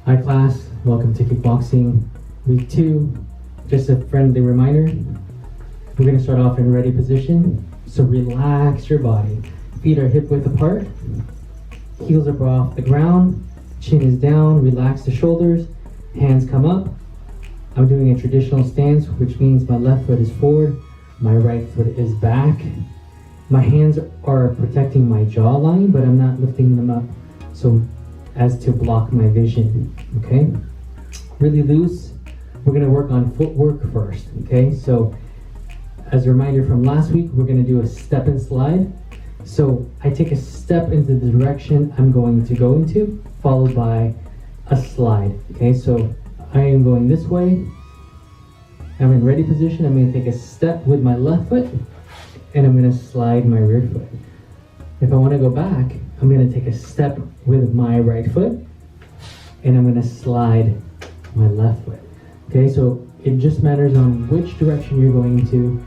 Hi class, welcome to Kickboxing Week 2. Just a friendly reminder, we're going to start off in ready position. So relax your body. Feet are hip width apart. Heels are off the ground. Chin is down. Relax the shoulders. Hands come up. I'm doing a traditional stance, which means my left foot is forward. My right foot is back. My hands are protecting my jawline, but I'm not lifting them up so as to block my vision, okay? Really loose. We're gonna work on footwork first, okay? So as a reminder from last week, we're gonna do a step and slide. So I take a step into the direction I'm going to go into, followed by a slide, okay? So I am going this way. I'm in ready position. I'm gonna take a step with my left foot, and I'm gonna slide my rear foot. If I wanna go back, I'm gonna take a step with my right foot, and I'm gonna slide my left foot. Okay, so it just matters on which direction you're going to.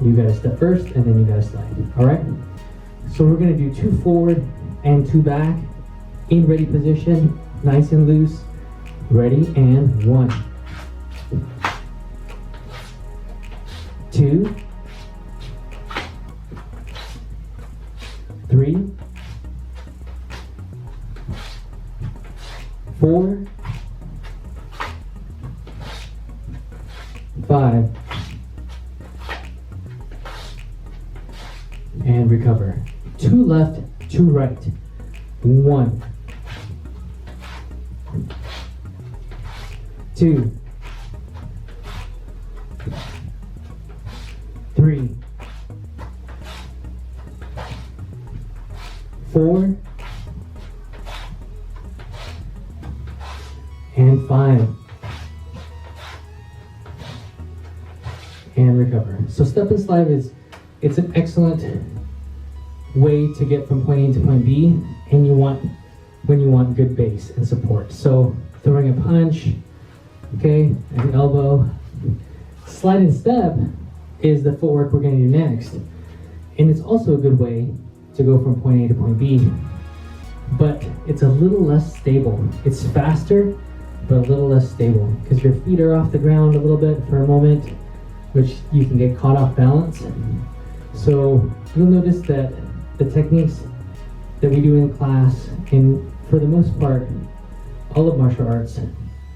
You gotta step first, and then you gotta slide, all right? So we're gonna do 2 forward and 2 back in ready position, nice and loose. Ready, and 1, 2, 3, 4, 5, and recover. 2 left, 2 right. 1, 2, 3, 4, and 5, and recover. So step and slide it's an excellent way to get from point A to point B, and when you want good base and support. So throwing a punch, okay, at the elbow. Slide and step is the footwork we're going to do next, and it's also a good way to go from point A to point B, but it's a little less stable. It's faster, but a little less stable because your feet are off the ground a little bit for a moment, which you can get caught off balance. So you'll notice that the techniques that we do in class, and for the most part, all of martial arts,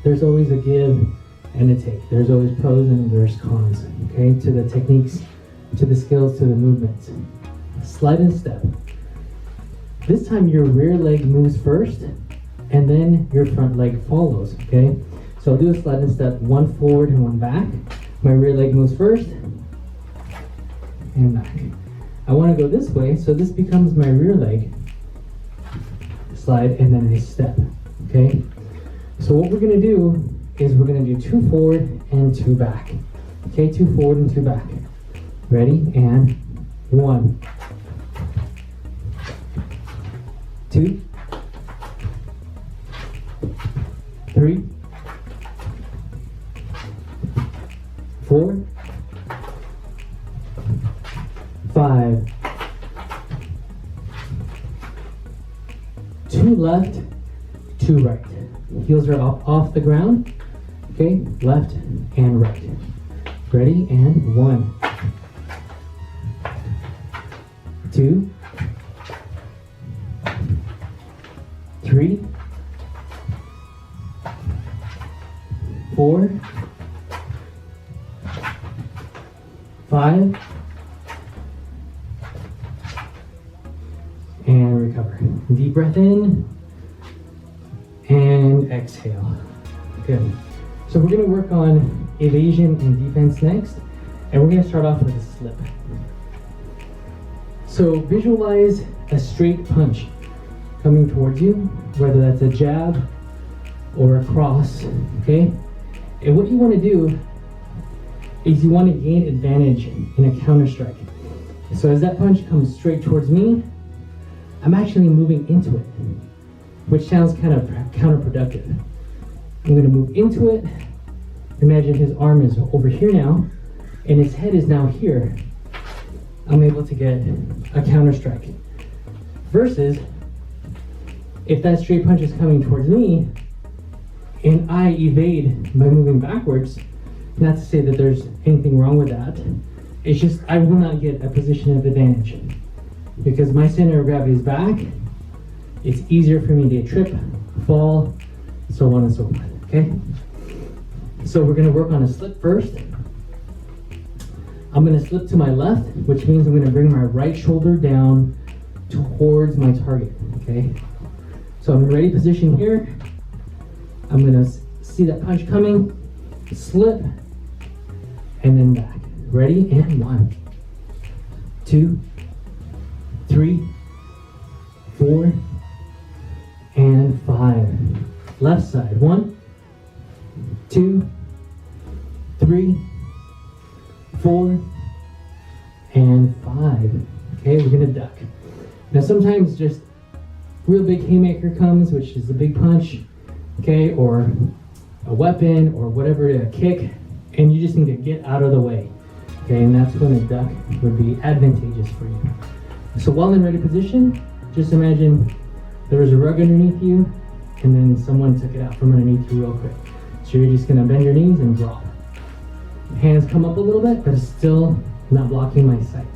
there's always a give and a take. There's always pros and there's cons, okay, to the techniques, to the skills, to the movements. Slide and step. This time your rear leg moves first, and then your front leg follows, okay? So I'll do a slide and step, 1 forward and 1 back. My rear leg moves first, and back. I want to go this way, so this becomes my rear leg. Slide, and then a step, okay? So what we're gonna do is we're gonna do 2 forward and 2 back. Okay, 2 forward and 2 back. Ready, and 1, 2, 3, 4, 5, 2 left, 2 right. Heels are off the ground. Okay, left and right. Ready, and 1, 2, 3, 4, 5, and recover. Deep breath in and exhale. Good. So we're going to work on evasion and defense next, and we're going to start off with a slip. So visualize a straight punch coming towards you, whether that's a jab or a cross, okay? And what you want to do is you want to gain advantage in a counter strike. So as that punch comes straight towards me, I'm actually moving into it, which sounds kind of counterproductive. I'm going to move into it. Imagine his arm is over here now, and his head is now here. I'm able to get a counter strike. Versus, if that straight punch is coming towards me, and I evade by moving backwards. Not to say that there's anything wrong with that. It's just I will not get a position of advantage because my center of gravity is back. It's easier for me to trip, fall, so on and so forth, okay? So we're gonna work on a slip first. I'm gonna slip to my left, which means I'm gonna bring my right shoulder down towards my target, okay? So I'm in ready position here. I'm gonna see that punch coming, slip, and then back. Ready? And 1, 2, 3, 4, and 5. Left side. 1, 2, 3, 4, and 5. Okay, we're gonna duck. Now sometimes just real big haymaker comes, which is a big punch, okay, or a weapon or whatever, a kick, and you just need to get out of the way. Okay, and that's when a duck would be advantageous for you. So while in ready position, just imagine there was a rug underneath you, and then someone took it out from underneath you real quick. So you're just gonna bend your knees and drop. Hands come up a little bit, but it's still not blocking my sight.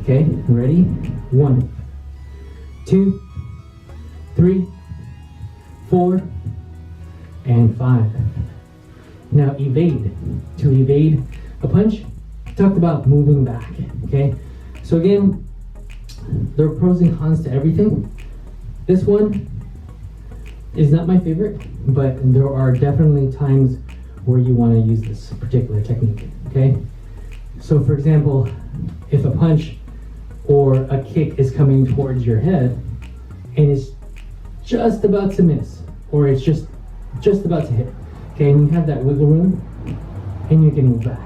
Okay, ready? 1, 2, 3, 4, and 5. Now evade. To evade a punch, talked about moving back, okay? So again, there are pros and cons to everything. This one is not my favorite, but there are definitely times where you want to use this particular technique, okay? So for example, if a punch or a kick is coming towards your head and it's just about to miss, or it's just about to hit, okay, and you have that wiggle room and you can move back,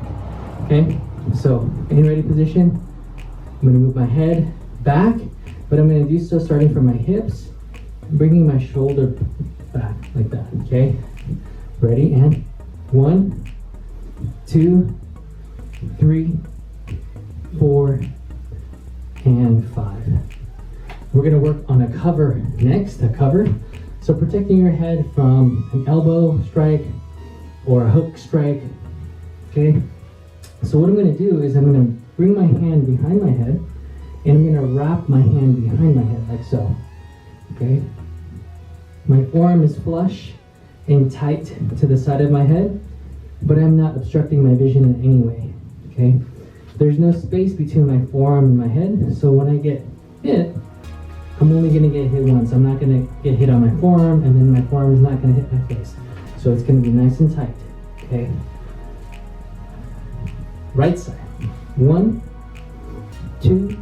okay? So in ready position, I'm going to move my head back, but I'm going to do so starting from my hips, bringing my shoulder back like that, okay? Ready? And 1, 2, 3, 4, and 5. We're going to work on a cover next, a cover. So protecting your head from an elbow strike or a hook strike, okay? So what I'm going to do is I'm going to bring my hand behind my head and I'm going to wrap my hand behind my head like so, okay? My forearm is flush and tight to the side of my head, but I'm not obstructing my vision in any way, okay? There's no space between my forearm and my head, so when I get hit, I'm only going to get hit once. I'm not going to get hit on my forearm, and then my forearm is not going to hit my face. So it's going to be nice and tight, okay? Right side. 1, 2,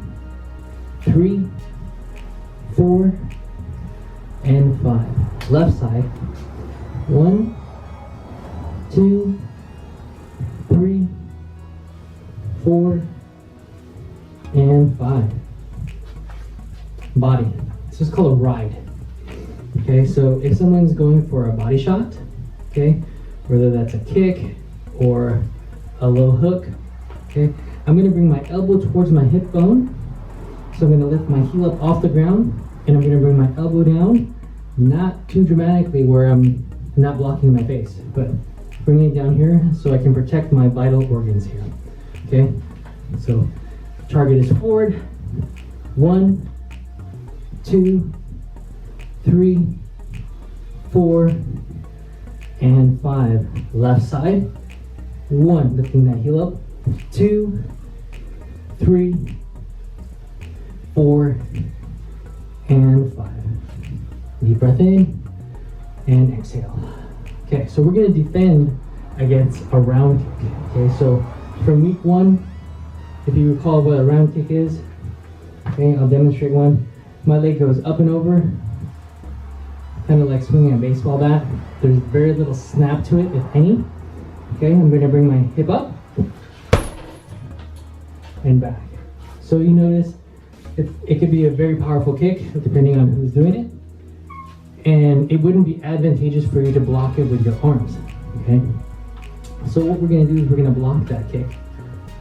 3, 4, and 5. Left side. 1, 2, 3, 4, and 5. Body. This is called a ride. Okay, so if someone's going for a body shot, okay, whether that's a kick or a low hook, okay, I'm going to bring my elbow towards my hip bone. So I'm going to lift my heel up off the ground and I'm going to bring my elbow down, not too dramatically where I'm not blocking my face, but bring it down here so I can protect my vital organs here. Okay, so target is forward. 1, 2, 3, 4, and 5. Left side. 1, lifting that heel up. 2, 3, 4, and 5. Deep breath in and exhale. Okay, so we're going to defend against a round kick. Okay, so from week 1, if you recall what a round kick is, okay, I'll demonstrate one. My leg goes up and over, kind of like swinging a baseball bat. There's very little snap to it, if any. Okay, I'm going to bring my hip up and back. So you notice it could be a very powerful kick, depending on who's doing it. And it wouldn't be advantageous for you to block it with your arms, okay? So what we're going to do is we're going to block that kick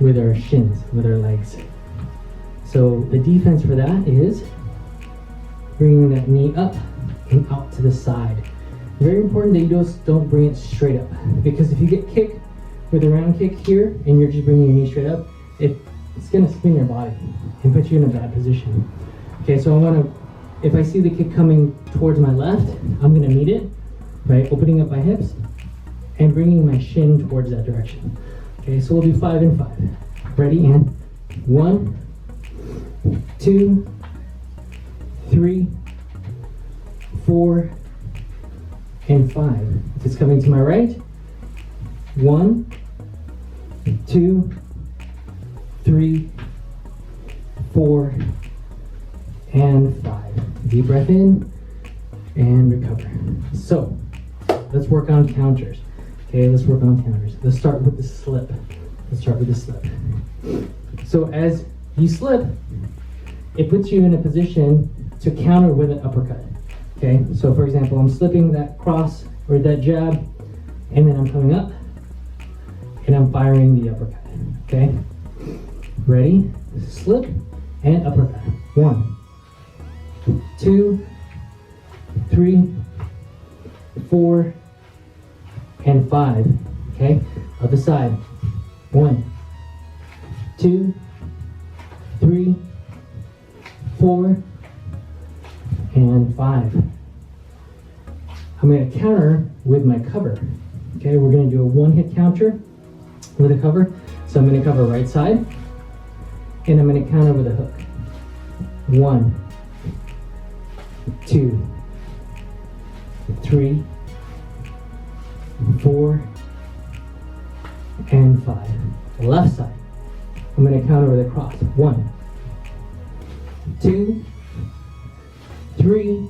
with our shins, with our legs. So the defense for that is bringing that knee up and out to the side. Very important that you just don't bring it straight up, because if you get kicked with a round kick here and you're just bringing your knee straight up, it's gonna spin your body and put you in a bad position. Okay, so if I see the kick coming towards my left, I'm gonna meet it by opening up my hips and bringing my shin towards that direction. Okay, so we'll do 5 and 5. Ready, and 1, 2, 3, 4, and 5. If it's coming to my right, 1, 2, 3, 4, and 5. Deep breath in and recover. So let's work on counters. Okay, let's work on counters. Let's start with the slip. So as you slip, it puts you in a position to counter with an uppercut. Okay, so for example, I'm slipping that cross or that jab, and then I'm coming up and I'm firing the uppercut. Okay, ready? Slip and uppercut. 1, 2, 3, 4, and 5. Okay, other side. 1, 2, 3, 4, and 5. I'm going to counter with my cover. Okay, we're going to do a 1-hit counter with a cover. So I'm going to cover right side, and I'm going to counter with a hook. 1, 2, 3, 4, and 5. Left side, I'm going to counter with a cross. 1, 2, 3,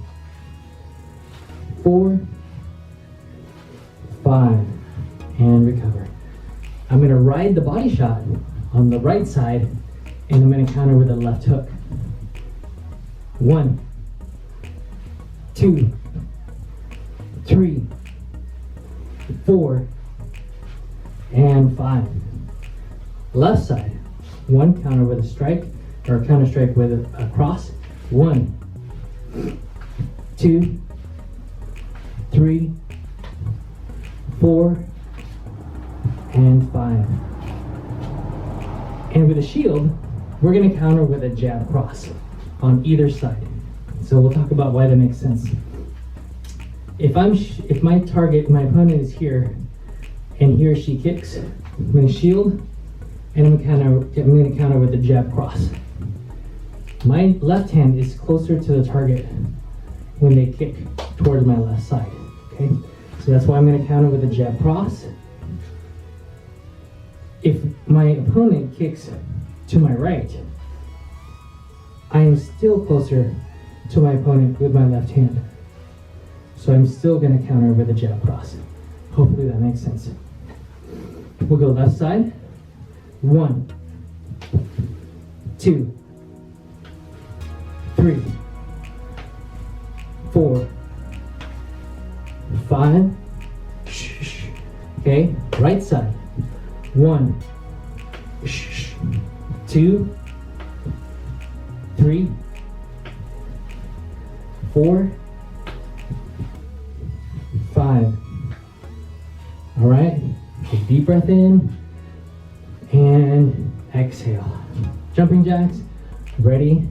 4, 5, and recover. I'm going to ride the body shot on the right side, and I'm going to counter with a left hook. 1, 2, 3, 4, and 5. Left side, 1 counter with a strike, or counter strike with a cross. 1, 2, 3, 4, and 5. And with a shield, we're going to counter with a jab cross on either side. So we'll talk about why that makes sense. If my opponent is here, and he or she kicks, I'm going to shield, and I'm going to counter with a jab cross. My left hand is closer to the target when they kick towards my left side. Okay, so that's why I'm going to counter with a jab cross. If my opponent kicks to my right, I am still closer to my opponent with my left hand. So I'm still going to counter with a jab cross. Hopefully that makes sense. We'll go left side. 1, 2, 3, 4, 5. Okay, right side. 1, 2, 3, 4, 5. All right, take a deep breath in and exhale. Jumping jacks, ready,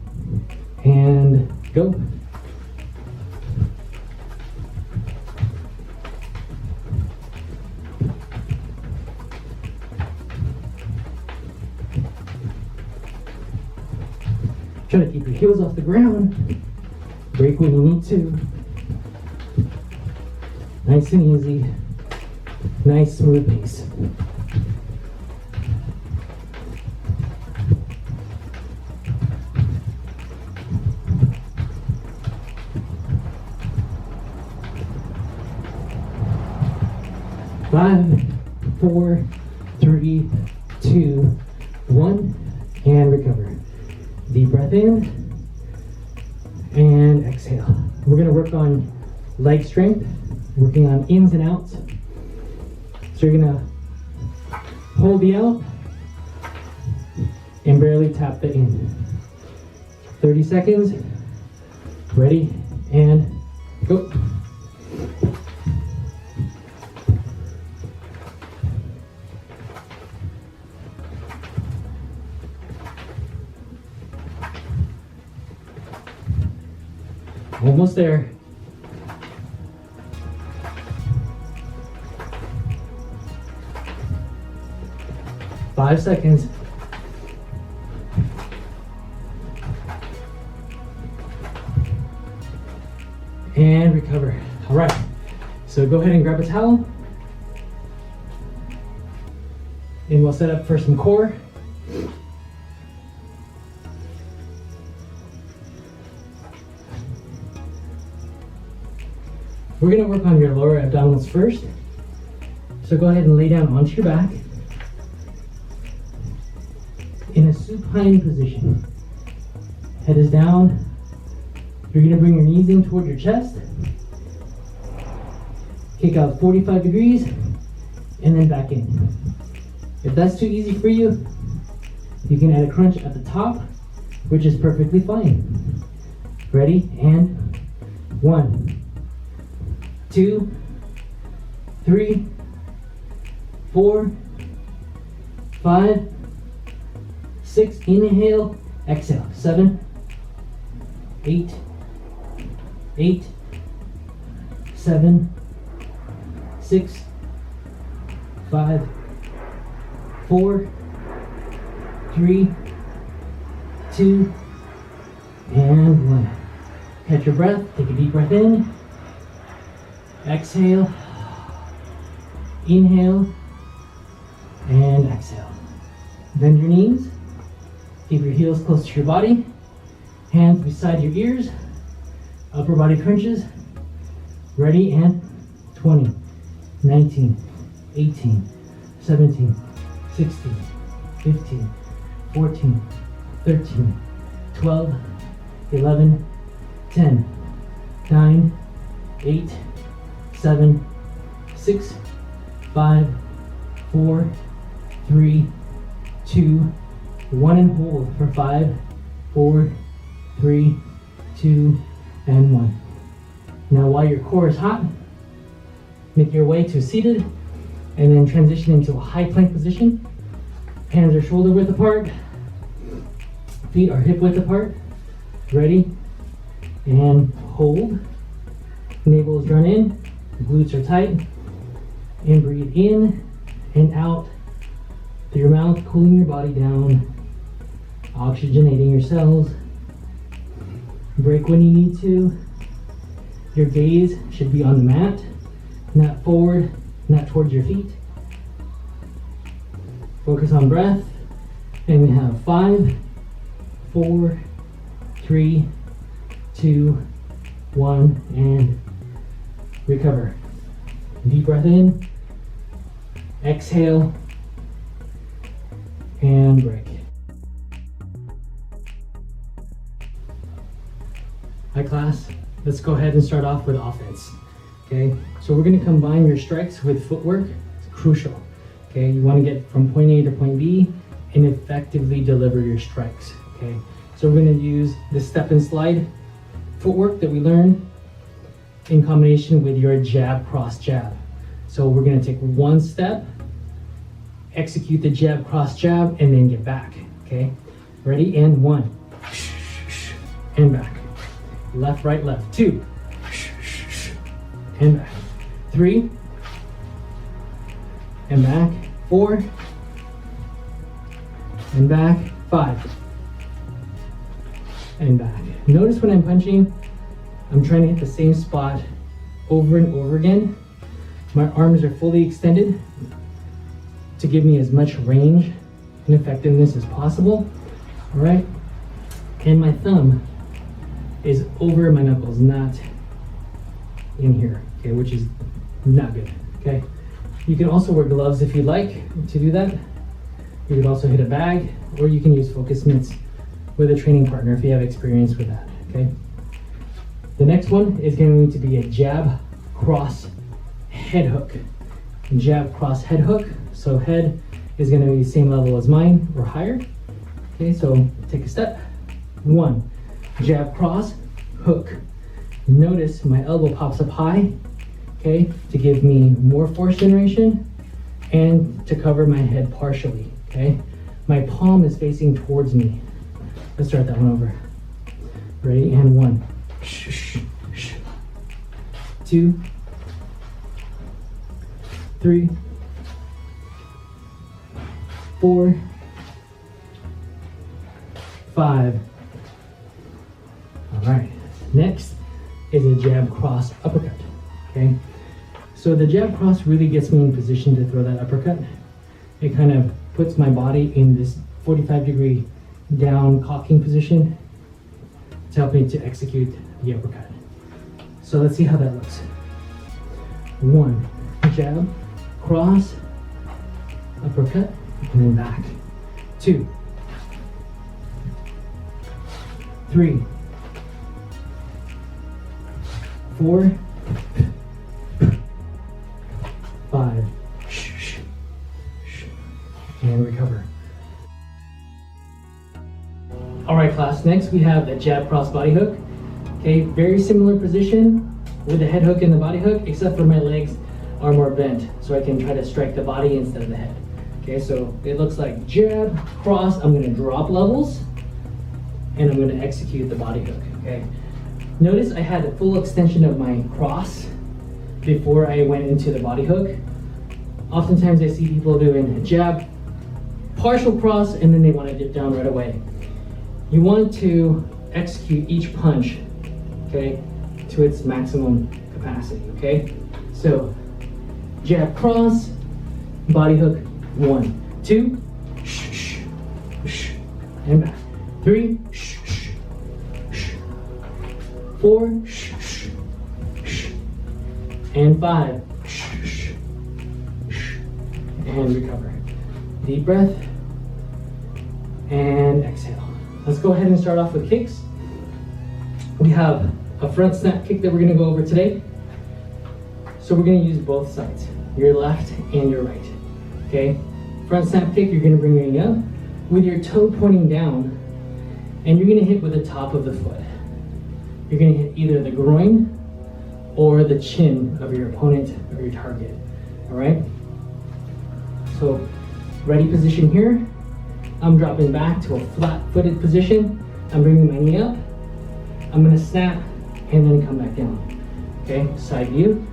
and go. Try to keep your heels off the ground. Break when you need to. Nice and easy. Nice smooth pace. Five, 4, 3, 2, 1, and recover. Deep breath in and exhale. We're going to work on leg strength, working on ins and outs. So you're going to hold the out and barely tap the in. 30 seconds. Ready, and go. Almost there. Five seconds. And recover. All right, so go ahead and grab a towel. And we'll set up for some core. We're gonna work on your lower abdominals first. So go ahead and lay down onto your back in a supine position. Head is down. You're gonna bring your knees in toward your chest. Kick out 45 degrees and then back in. If that's too easy for you, you can add a crunch at the top, which is perfectly fine. Ready? And 1, 2, 3, 4, 5, 6. Inhale, exhale. 7, 8, 8, 7, 6, 5, 4, 3, 2, and 1. Catch your breath. Take a deep breath in. Exhale. Inhale. And exhale. Bend your knees. Keep your heels close to your body. Hands beside your ears. Upper body crunches. Ready? And 20, 19, 18, 17, 16, 15, 14, 13, 12, 11, 10, 9, 8, 7, 6, 5, 4, 3, 2, 1, and hold for 5, 4, 3, 2, and 1. Now while your core is hot, make your way to seated and then transition into a high plank position. Hands are shoulder width apart. Feet are hip width apart. Ready? And hold. Navel is drawn in. Glutes are tight. And breathe in and out through your mouth, cooling your body down, oxygenating your cells. Break when you need to. Your gaze should be on the mat, not forward, not towards your feet. Focus on breath. And we have 5, 4, 3, 2, 1, and recover. Deep breath in. Exhale. And break. Hi class, let's go ahead and start off with offense. Okay, so we're going to combine your strikes with footwork. It's crucial. Okay, you want to get from point A to point B and effectively deliver your strikes. Okay, so we're going to use the step and slide footwork that we learned in combination with your jab, cross, jab. So we're going to take one step, execute the jab, cross, jab, and then get back. Okay, ready? And 1, and back. Left, right, left. 2, and back. 3, and back. 4, and back. 5, and back. Notice when I'm punching, I'm trying to hit the same spot over and over again. My arms are fully extended to give me as much range and effectiveness as possible. All right, and my thumb is over my knuckles, not in here, okay, which is not good, okay? You can also wear gloves if you'd like to do that. You could also hit a bag, or you can use focus mitts with a training partner if you have experience with that, okay? The next one is going to be a jab, cross, head hook. Jab, cross, head hook. So head is going to be the same level as mine or higher. Okay, so take a step. 1, jab, cross, hook. Notice my elbow pops up high, okay, to give me more force generation and to cover my head partially, okay? My palm is facing towards me. Let's start that one over. Ready? And 1. 2, 3, 4, 5. All right, next is a jab cross uppercut, okay? So the jab cross really gets me in position to throw that uppercut. It kind of puts my body in this 45-degree down cocking position to help me to execute the uppercut. So let's see how that looks. 1, jab, cross, uppercut, and then back. 2, 3, 4, 5, and recover. All right, class, next we have the jab cross body hook. Okay, very similar position with the head hook and the body hook, except for my legs are more bent, so I can try to strike the body instead of the head. Okay, so it looks like jab, cross, I'm gonna drop levels, and I'm gonna execute the body hook, okay? Notice I had a full extension of my cross before I went into the body hook. Oftentimes I see people doing a jab, partial cross, and then they want to dip down right away. You want to execute each punch, okay, to its maximum capacity, okay? So, jab, cross, body hook, 1, 2, and back. 3, 4, and 5, and recover. Deep breath, and exhale. Let's go ahead and start off with kicks. We have a front snap kick that we're gonna go over today. So we're gonna use both sides, your left and your right, okay? Front snap kick, you're gonna bring your knee up with your toe pointing down, and you're gonna hit with the top of the foot. You're gonna hit either the groin or the chin of your opponent or your target, all right? So, ready position here. I'm dropping back to a flat-footed position. I'm bringing my knee up. I'm gonna snap and then come back down, okay? Side view.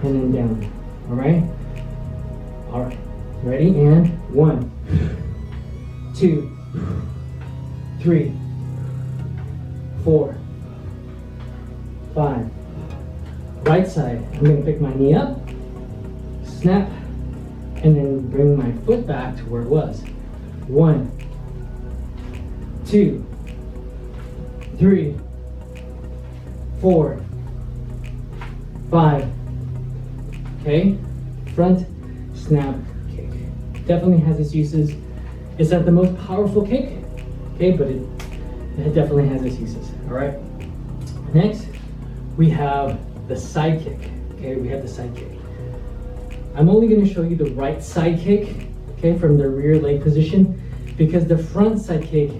And then down, all right? All right, ready? And 1, 2, 3, 4, 5. Right side, I'm gonna pick my knee up, snap, and then bring my foot back to where it was. 1, 2, 3, 4, 5. Okay, front snap kick. Definitely has its uses. It's not the most powerful kick, okay, but it definitely has its uses, all right? Next, we have the side kick, okay? We have the side kick. I'm only gonna show you the right side kick, okay, from the rear leg position, because the front side kick,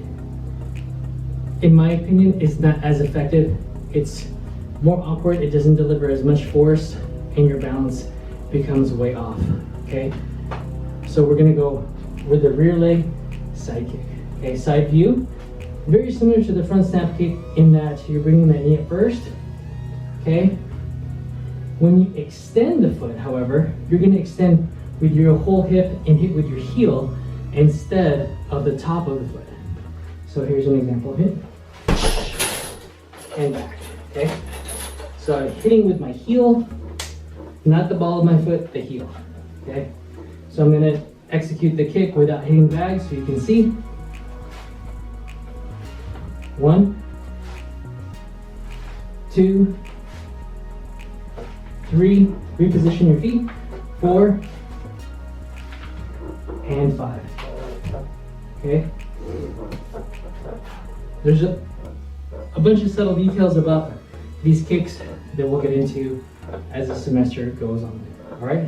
in my opinion, is not as effective. It's more awkward, it doesn't deliver as much force, and your balance becomes way off, okay? So we're gonna go with the rear leg side kick, okay? Side view, very similar to the front snap kick in that you're bringing that knee up first, okay? When you extend the foot, however, you're gonna extend with your whole hip and hit with your heel instead of the top of the foot. So here's an example, hit, and back, okay? So I'm hitting with my heel, not the ball of my foot, the heel, okay? So I'm gonna execute the kick without hitting the bag so you can see. 1, 2, 3, reposition your feet, 4, and 5, okay? There's a bunch of subtle details about these kicks that we'll get into as the semester goes on, all right?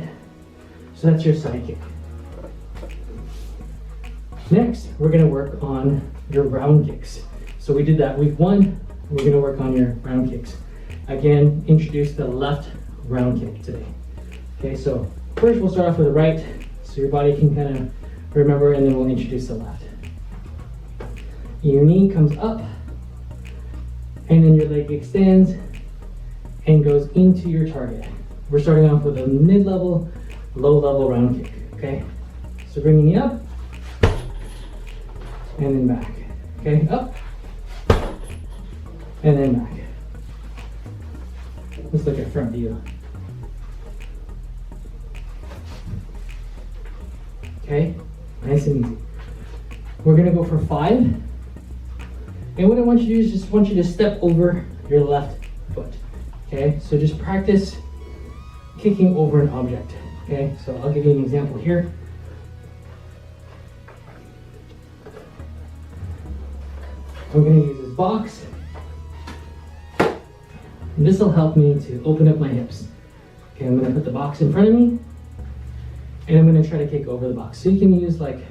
So that's your side kick. Next, we're gonna work on your round kicks. So we did that week 1, we're gonna work on your round kicks. Again, introduce the left round kick today. Okay, so first we'll start off with the right, so your body can kind of remember, and then we'll introduce the left. Your knee comes up, and then your leg extends and goes into your target. We're starting off with a mid-level, low-level round kick, okay? So bringing it up, and then back, okay? Up, and then back. Let's look at front view. Okay, nice and easy. We're gonna go for 5. And what I want you to do is just want you to step over your left foot. Okay, so just practice kicking over an object. Okay, so I'll give you an example here. I'm gonna use this box. And this will help me to open up my hips. Okay, I'm gonna put the box in front of me, and I'm gonna try to kick over the box. So you can use like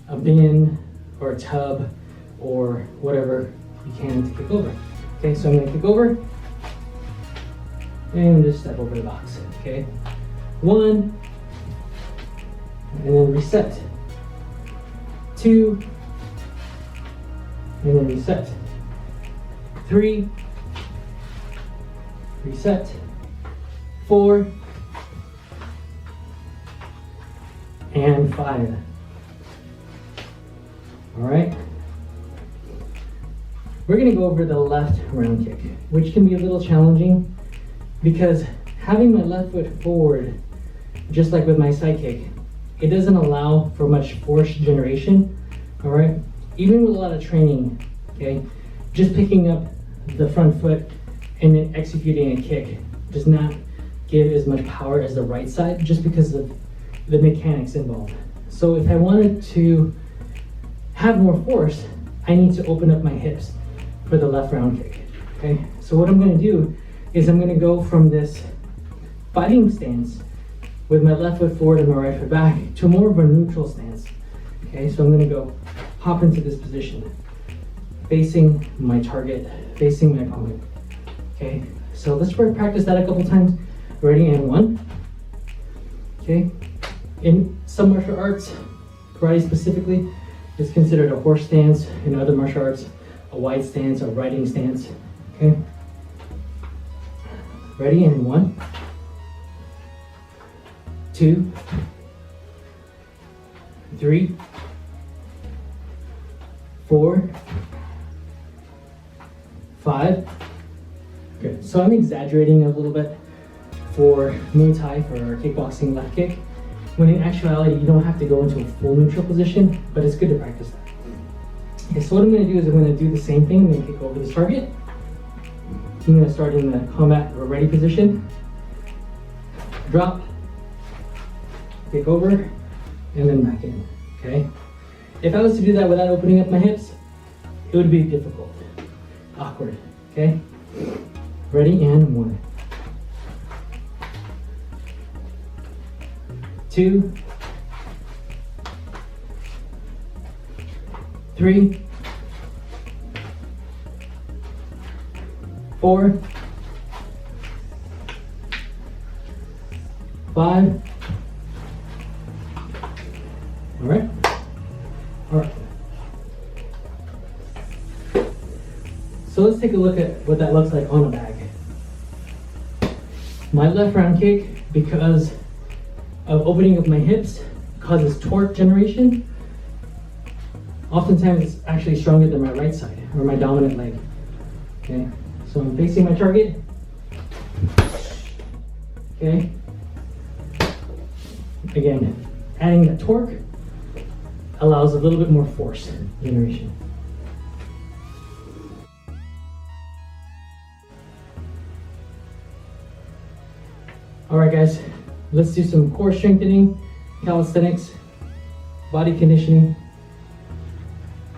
a bin or a tub or whatever you can to kick over. Okay, so I'm gonna kick over and just step over the box. Okay, 1, and then reset. 2, and then reset. 3, reset. 4, and 5. All right. We're gonna go over the left round kick, which can be a little challenging because having my left foot forward, just like with my side kick, it doesn't allow for much force generation, all right? Even with a lot of training, okay, just picking up the front foot and then executing a kick does not give as much power as the right side just because of the mechanics involved. So if I wanted to have more force, I need to open up my hips for the left round kick, okay? So what I'm gonna do is I'm gonna go from this fighting stance with my left foot forward and my right foot back to more of a neutral stance, okay? So I'm gonna go hop into this position, facing my target, facing my opponent, okay? So let's practice that a couple times. Ready, and 1, okay? In some martial arts, karate specifically, it's considered a horse stance. In other martial arts, a wide stance, a riding stance, okay? Ready, and 1, 2, 3, 4, 5. Good. So I'm exaggerating a little bit for Muay Thai, for our kickboxing left kick, when in actuality you don't have to go into a full neutral position, but it's good to practice that. Okay, so what I'm going to do is I'm going to do the same thing. I'm going to kick over this target. I'm going to start in the combat or ready position, drop, kick over, and then back in, okay? If I was to do that without opening up my hips, it would be difficult, awkward, okay? Ready, and 1, 2, 3, 4, 5. All right. All right. So let's take a look at what that looks like on a bag. My left round kick, because of opening up my hips, causes torque generation. Oftentimes it's actually stronger than my right side or my dominant leg. Okay, so I'm facing my target. Okay. Again, adding that torque allows a little bit more force generation. All right, guys, let's do some core strengthening, calisthenics, body conditioning.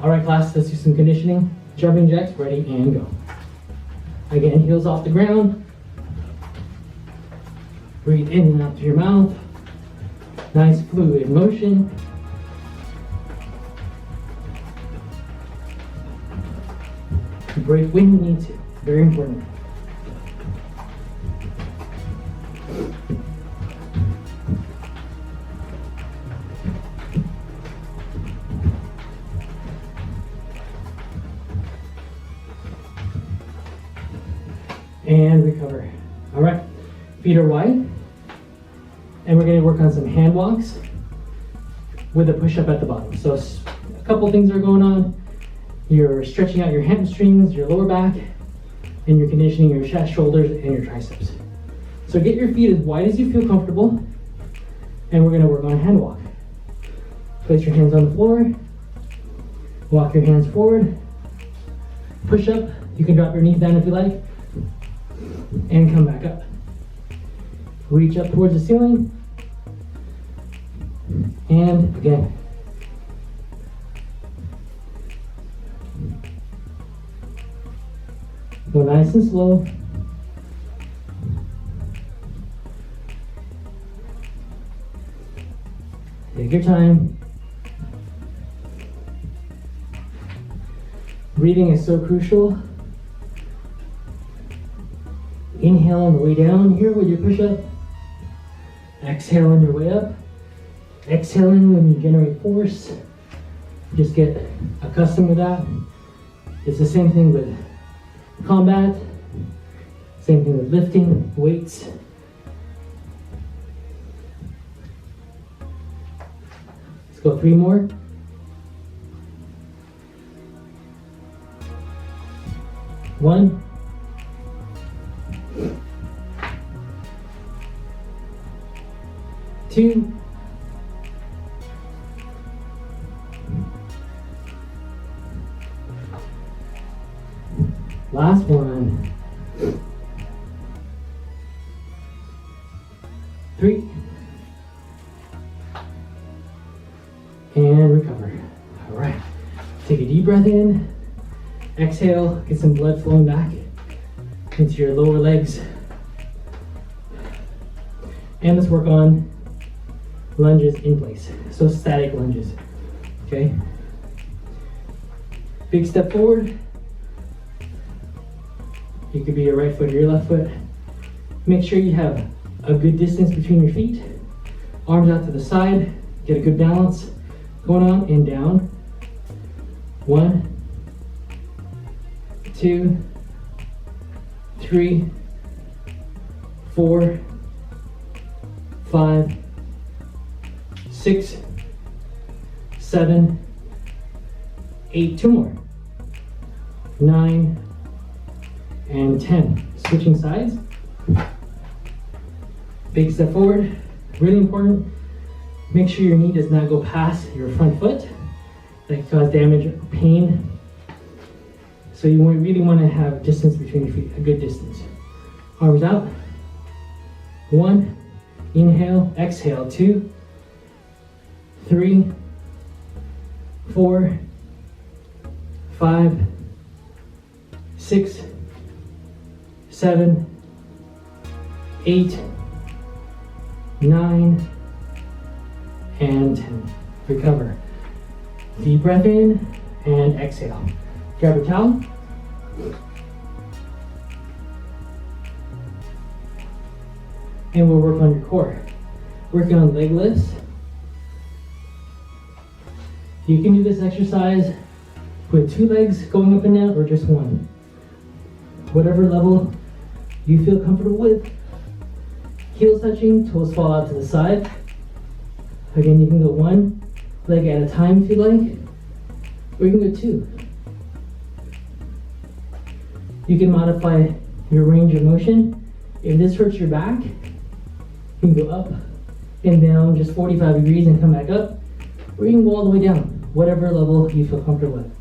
All right, class, let's do some conditioning. Jumping jacks, ready, and go. Again, heels off the ground. Breathe in and out through your mouth. Nice fluid motion. Break when you need to, very important. and recover. All right, feet are wide, and we're gonna work on some hand walks with a push-up at the bottom. So a couple things are going on. You're stretching out your hamstrings, your lower back, and you're conditioning your chest, shoulders, and your triceps. So get your feet as wide as you feel comfortable, and we're gonna work on a hand walk. Place your hands on the floor, walk your hands forward, push up. You can drop your knees down if you like, and come back up. Reach up towards the ceiling, and again. Go nice and slow. Take your time. Breathing is so crucial. Inhale on the way down here with your push-up. Exhale on your way up. Exhaling when you generate force. Just get accustomed with that. It's the same thing with combat. Same thing with lifting weights. Let's go 3 more. One. Two. Last one. 3. And recover. All right. Take a deep breath in. Exhale. Get some blood flowing back into your lower legs. And let's work on lunges in place. So static lunges. Okay. Big step forward. You could be your right foot or your left foot. Make sure you have a good distance between your feet. Arms out to the side. Get a good balance going on and down. 1, 2, 3, 4, 5, 6, 7, 8. 2 more. 9 and 10. Switching sides. Big step forward. Really important. Make sure your knee does not go past your front foot. That can cause damage or pain. So you really want to have distance between your feet, a good distance. Arms out. 1. Inhale, exhale. 2, 3, 4, 5, 6, 7, 8, 9, and 10. Recover. Deep breath in and exhale. Grab your towel. And we'll work on your core. Working on leg lifts. You can do this exercise with 2 legs going up and down or just 1. Whatever level you feel comfortable with. Heels touching, toes fall out to the side. Again, you can go 1 leg at a time if you like, or you can go 2. You can modify your range of motion. If this hurts your back, you can go up and down just 45 degrees and come back up, or you can go all the way down, whatever level you feel comfortable with.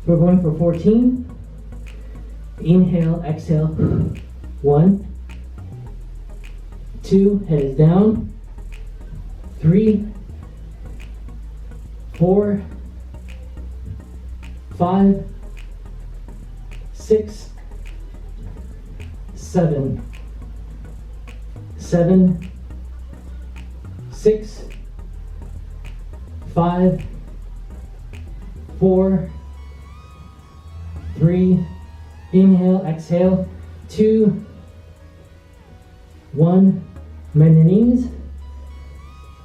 We're going for 14. Inhale, exhale. 1, 2, head is down. 3, 4, 5, 6, 7, 6, 5, 4, 3, inhale, exhale, 2, 1, bend your knees,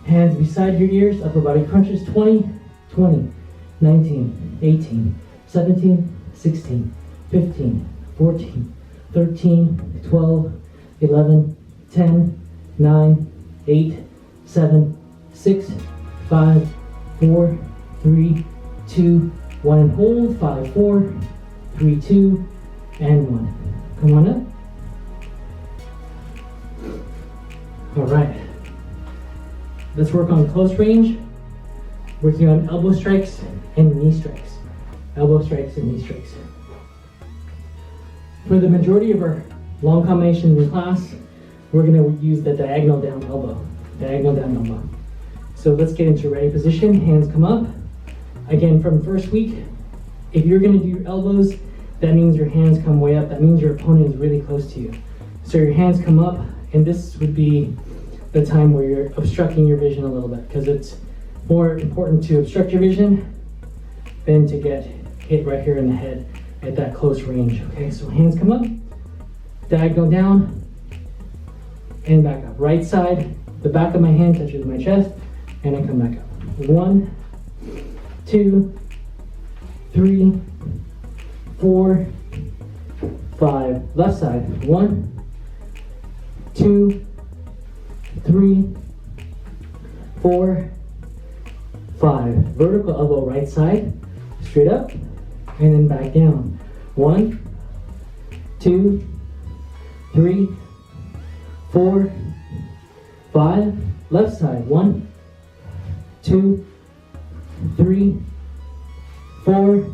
hands beside your ears, upper body crunches, 20, 20, 19, 18, 17, 16, 15, 14, 13, 12, 11, 10, 9, 8, 7, 6, 5, 4, 3, 2, 1, and hold. 5, 4, 3, 2, and 1. Come on up. All right. Let's work on close range, working on elbow strikes and knee strikes. Elbow strikes and knee strikes. For the majority of our long combinations in class, we're going to use the diagonal down elbow. Diagonal down elbow. So let's get into ready position. Hands come up. Again, from first week, if you're going to do your elbows, that means your hands come way up. That means your opponent is really close to you. So your hands come up, and this would be the time where you're obstructing your vision a little bit, because it's more important to obstruct your vision than to get hit right here in the head at that close range. Okay, so hands come up, diagonal down, and back up. Right side, the back of my hand touches my chest, and I come back up. 1, 2, 3, 4, 5. Left side. 1, 2, 3, 4, 5. Vertical elbow right side, straight up, and then back down. 1, 2, 3, 4, 5. Left side. 1, 2, 3, 4,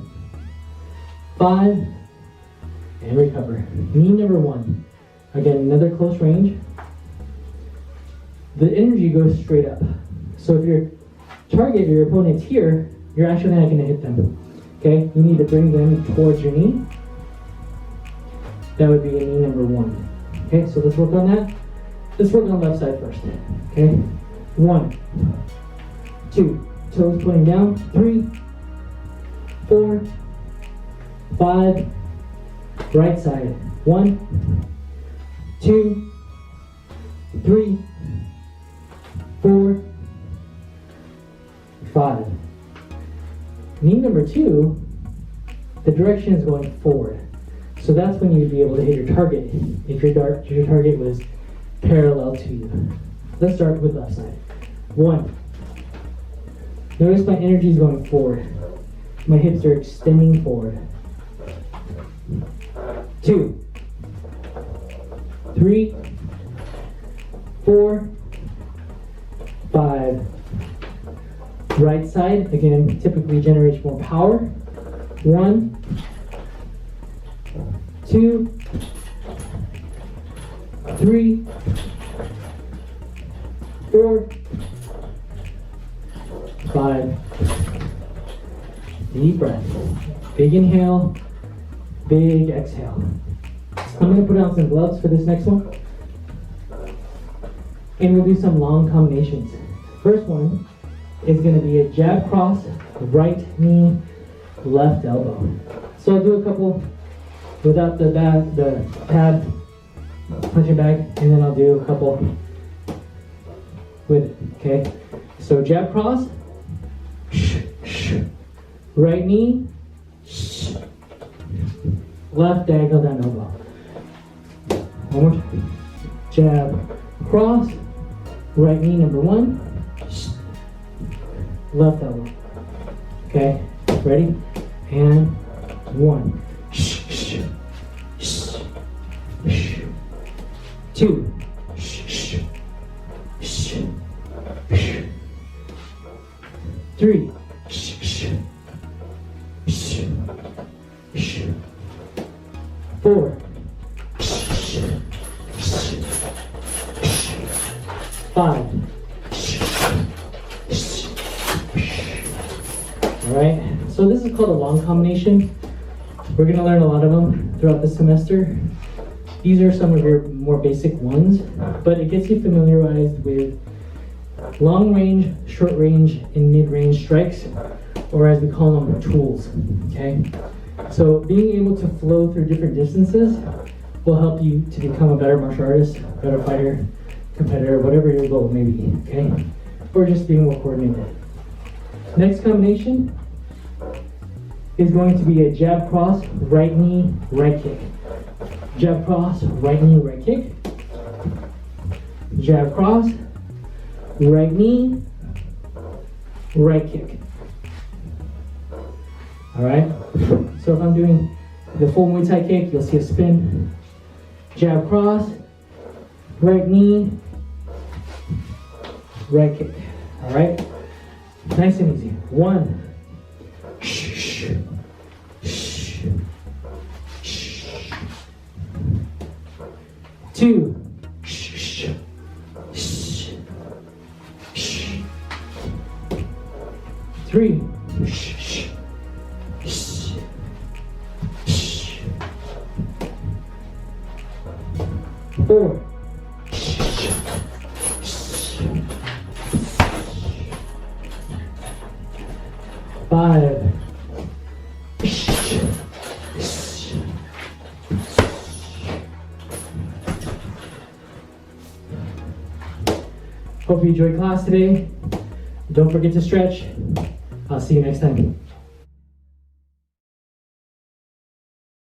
5, and recover. Knee number 1. Again, another close range. The energy goes straight up. So if your target, your opponent's here, you're actually not going to hit them. Okay, you need to bring them towards your knee. That would be a knee number 1. Okay, so let's work on that. Let's work on left side first. Okay, 1, 2, toes pointing down. 3, 4, 5. Right side. 1, 2, 3, 4, 5. Knee number 2, the direction is going forward. So that's when you'd be able to hit your target if your target was parallel to you. Let's start with left side. 1. Notice my energy is going forward. My hips are extending forward. 2, 3, 4, 5. Right side, again, typically generates more power. 1, 2, 3, 4, 5. Deep breath. Big inhale, big exhale. I'm going to put on some gloves for this next one. And we'll do some long combinations. First one is going to be a jab cross, right knee, left elbow. So I'll do a couple without the pad, punching bag, and then I'll do a couple with it, okay? So jab cross, right knee, left diagonal down elbow. One more time. Jab cross, right knee number 1, left elbow. Okay, ready? And 1. 2. 3. 4. 5. Alright, so this is called a long combination. We're going to learn a lot of them throughout the semester. These are some of your more basic ones, but it gets you familiarized with long range, short range, and mid-range strikes, or as we call them, tools. Okay? So being able to flow through different distances will help you to become a better martial artist, better fighter, competitor, whatever your goal may be, okay? Or just being more coordinated. Next combination is going to be a jab cross, right knee, right kick. Jab cross, right knee, right kick. Jab cross, right knee, right kick. All right? So if I'm doing the full Muay Thai kick, you'll see a spin. Jab cross, right knee, right kick. All right? Nice and easy. 1. Two. 3. 4. 5. Hope you enjoyed class today. Don't forget to stretch. I'll see you next time.